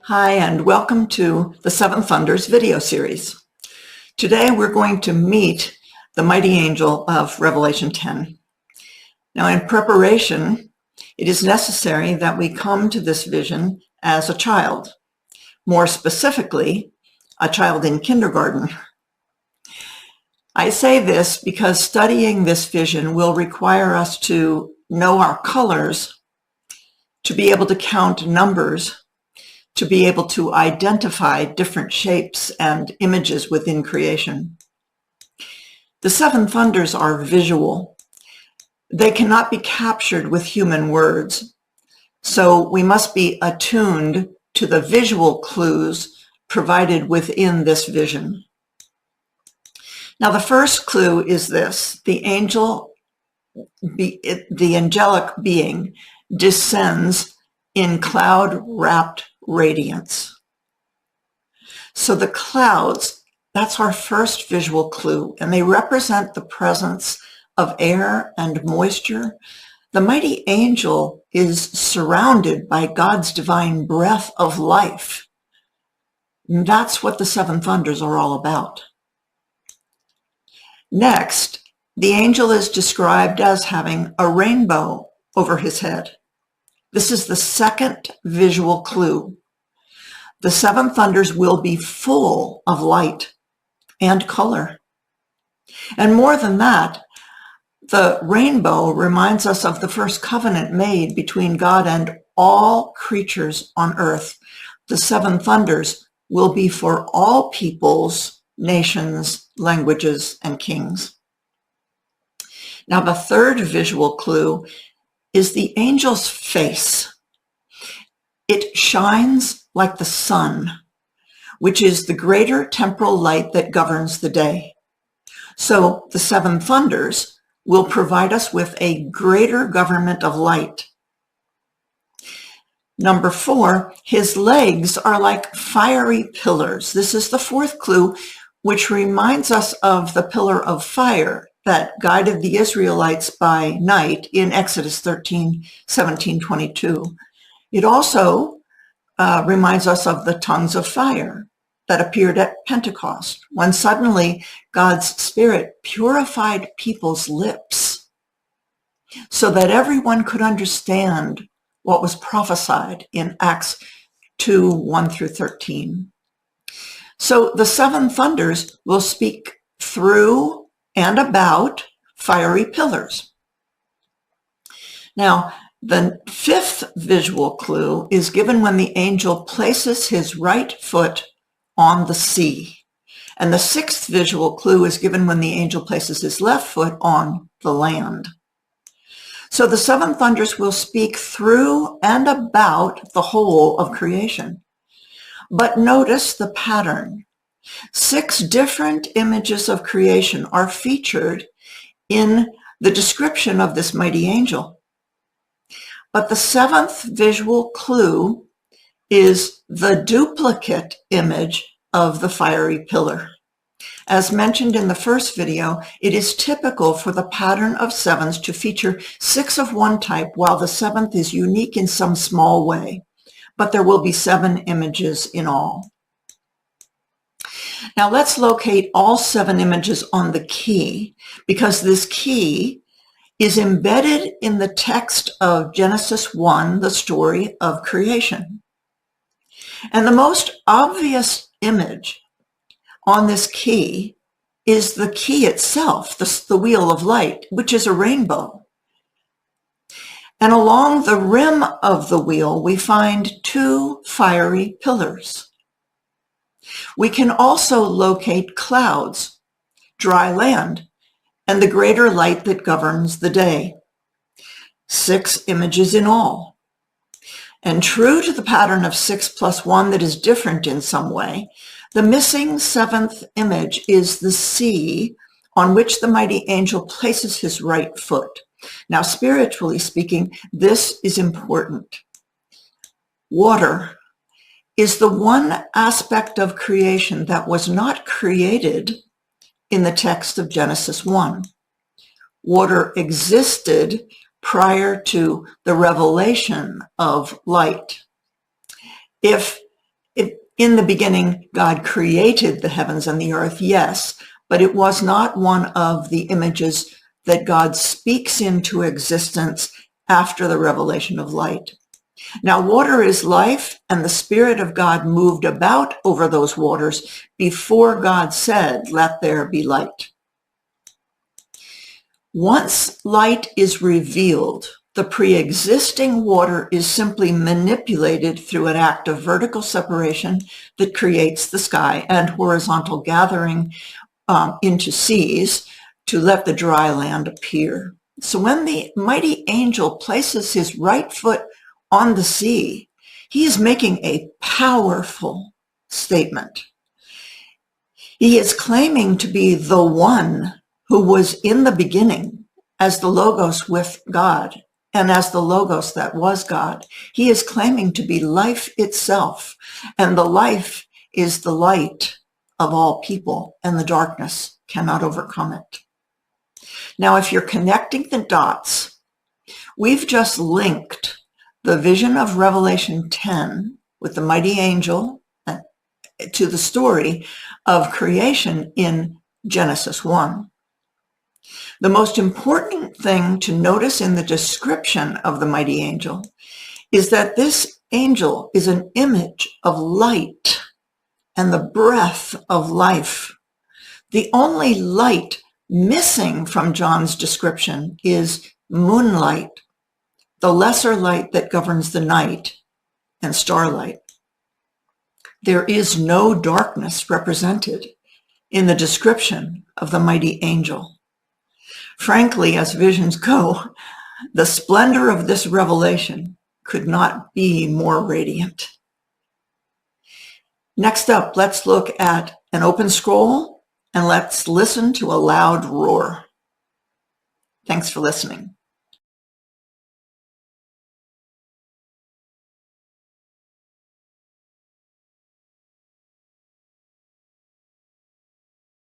Hi, and welcome to the Seven Thunders video series. Today we're going to meet the mighty angel of Revelation 10. Now, in preparation, it is necessary that we come to this vision as a child, more specifically, a child in kindergarten. I say this because studying this vision will require us to know our colors, to be able to count numbers, to be able to identify different shapes and images within creation. The seven thunders are visual. They cannot be captured with human words, so we must be attuned to the visual clues provided within this vision. Now, the first clue is this: the angelic being descends in cloud-wrapped radiance. So the clouds, that's our first visual clue, and they represent the presence of air and moisture. The mighty angel is surrounded by God's divine breath of life. And that's what the seven thunders are all about. Next, the angel is described as having a rainbow over his head. This is the second visual clue. The seven thunders will be full of light and color. And more than that, the rainbow reminds us of the first covenant made between God and all creatures on earth. The seven thunders will be for all peoples, nations, languages, and kings. Now, the third visual clue is the angel's face. It shines like the sun, which is the greater temporal light that governs the day. So the seven thunders will provide us with a greater government of light. Number 4, his legs are like fiery pillars. This is the fourth clue, which reminds us of the pillar of fire that guided the Israelites by night in Exodus 13:17-22. It also reminds us of the tongues of fire that appeared at Pentecost, when suddenly God's Spirit purified people's lips so that everyone could understand what was prophesied in Acts 2:1-13. So the seven thunders will speak through and about fiery pillars. Now, the fifth visual clue is given when the angel places his right foot on the sea. And the sixth visual clue is given when the angel places his left foot on the land. So the seven thunders will speak through and about the whole of creation. But notice the pattern. 6 different images of creation are featured in the description of this mighty angel. But the seventh visual clue is the duplicate image of the fiery pillar. As mentioned in the first video, it is typical for the pattern of sevens to feature 6 of one type, while the seventh is unique in some small way. But there will be 7 images in all. Now let's locate all 7 images on the key, because this key is embedded in the text of Genesis 1, the story of creation. And the most obvious image on this key is the key itself, the wheel of light, which is a rainbow. And along the rim of the wheel, we find 2 fiery pillars. We can also locate clouds, dry land, and the greater light that governs the day. 6 images in all. And true to the pattern of 6 plus 1 that is different in some way, the missing 7th image is the sea on which the mighty angel places his right foot. Now, spiritually speaking, this is important. Water is the one aspect of creation that was not created in the text of Genesis 1. Water existed prior to the revelation of light. If In the beginning, God created the heavens and the earth, yes, but it was not one of the images that God speaks into existence after the revelation of light. Now, water is life, and the Spirit of God moved about over those waters before God said, "Let there be light." Once light is revealed, the pre-existing water is simply manipulated through an act of vertical separation that creates the sky and horizontal gathering into seas to let the dry land appear. So when the mighty angel places his right foot on the sea, he is making a powerful statement. He is claiming to be the one who was in the beginning as the Logos with God and as the Logos that was God. He is claiming to be life itself, and the life is the light of all people, and the darkness cannot overcome it. Now, if you're connecting the dots, we've just linked the vision of Revelation 10 with the mighty angel to the story of creation in Genesis 1. The most important thing to notice in the description of the mighty angel is that this angel is an image of light and the breath of life. The only light missing from John's description is moonlight, the lesser light that governs the night, and starlight. There is no darkness represented in the description of the mighty angel. Frankly, as visions go, the splendor of this revelation could not be more radiant. Next up, let's look at an open scroll and let's listen to a loud roar. Thanks for listening.